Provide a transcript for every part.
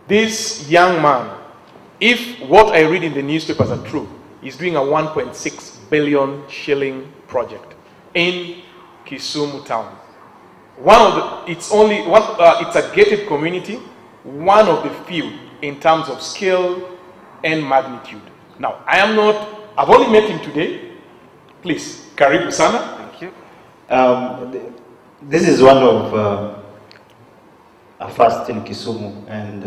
This young man, if what I read in the newspapers are true, is doing a 1.6 billion shilling project in Kisumu town. It's a gated community, one of the few in terms of scale and magnitude. Now, I've only met him today. Please, karibu sana. Thank you. This is one of a first in Kisumu, and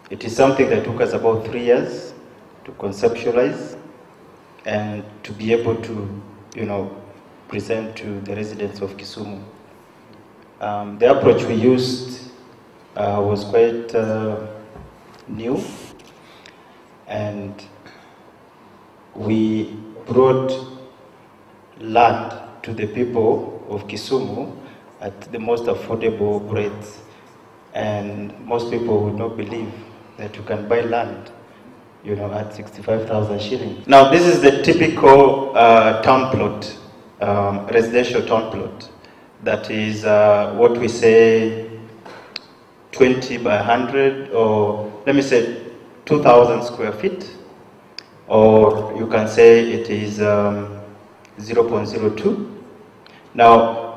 it is something that took us about 3 years to conceptualize and to be able to, present to the residents of Kisumu. The approach we used was quite new, and we brought land to the people of Kisumu at the most affordable rates, and most people would not believe that you can buy land, at 65,000 shillings. Now, this is the typical town plot, residential town plot. That is what we say 20 by 100, or let me say 2,000 square feet, or you can say it is 0.02. Now,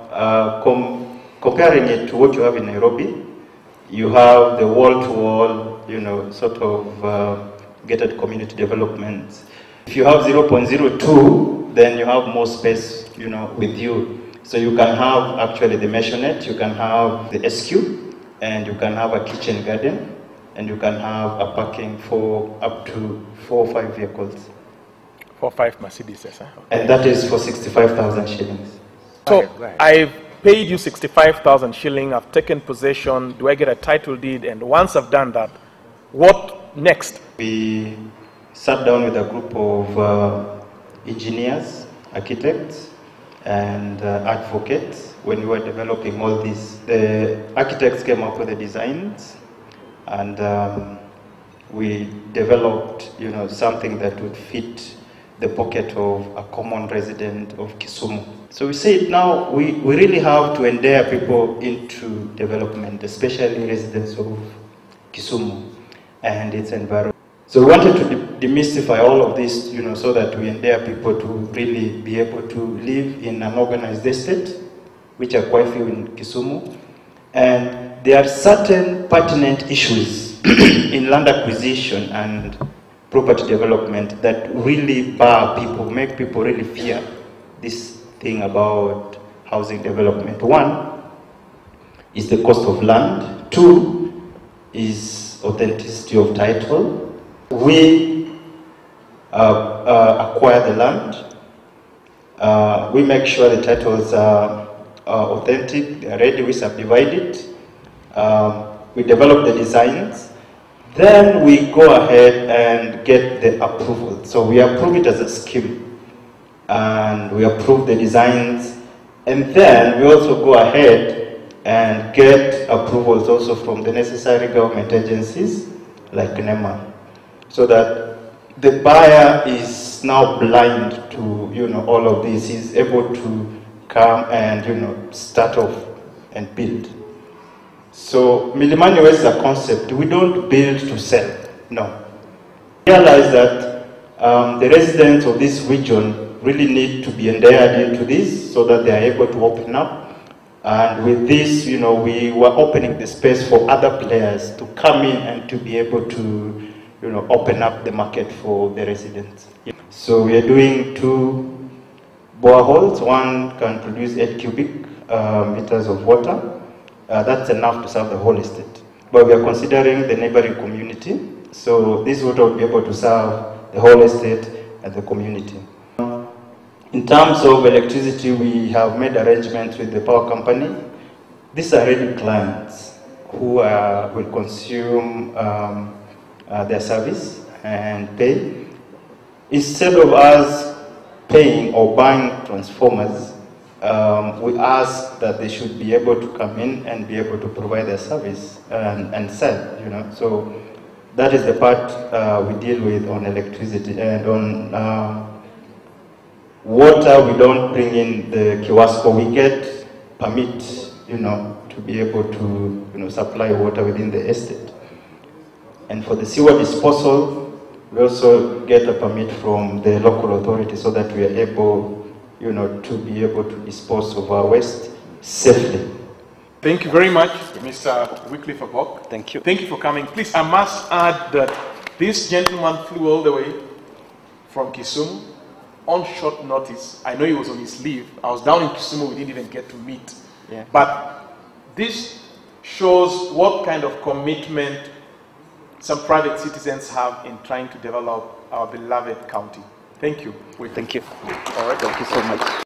comparing it to what you have in Nairobi, you have the wall-to-wall, sort of gated community developments. If you have 0.02, then you have more space, with you. So you can have actually the maisonette, you can have the SQ, and you can have a kitchen garden, and you can have a parking for up to 4 or 5 vehicles. 4 or 5 Mercedes, okay. And that is for 65,000 shillings. So I've paid you 65,000 shilling, I've taken possession, do I get a title deed? And once I've done that, what next? We sat down with a group of engineers, architects, and advocates when we were developing all this. The architects came up with the designs, and we developed, something that would fit the pocket of a common resident of Kisumu. So we said now we really have to endear people into development, especially residents of Kisumu and its environment. So we wanted to demystify all of this, so that we endear people to really be able to live in an organized estate, which are quite few in Kisumu. And there are certain pertinent issues in land acquisition and property development that really bar people, make people really fear this thing about housing development. One is the cost of land. Two is authenticity of title. We acquire the land. We make sure the titles are authentic, they are ready, we subdivide it. We develop the designs. Then we go ahead and get the approval. So we approve it as a scheme, and we approve the designs, and then we also go ahead and get approvals also from the necessary government agencies like NEMA, so that the buyer is now blind to all of this. He's able to come and start off and build. So Milimani is a concept. We don't build to sell. No. Realize that the residents of this region really need to be endeared into this so that they are able to open up. And with this, we were opening the space for other players to come in and to be able to, open up the market for the residents. So we are doing 2 boreholes. One can produce 8 cubic meters of water. That's enough to serve the whole estate. But we are considering the neighboring community. So this water will be able to serve the whole estate and the community. In terms of electricity, we have made arrangements with the power company. These are ready clients who will consume their service and pay. Instead of us paying or buying transformers, we ask that they should be able to come in and be able to provide their service and sell, So that is the part we deal with on electricity. And on water, we don't bring in the kiwasko. We get permit to be able to, supply water within the estate. And for the sewer disposal, we also get a permit from the local authority so that we are able, to be able to dispose of our waste safely. Thank you very much, Mr. Wycliffe Abok. Thank you. Thank you for coming. Please, I must add that this gentleman flew all the way from Kisumu on short notice. I know he was on his leave. I was down in Kisumu, we didn't even get to meet. Yeah. But this shows what kind of commitment some private citizens have in trying to develop our beloved county. Thank you. Thank you. All right. Thank you so much.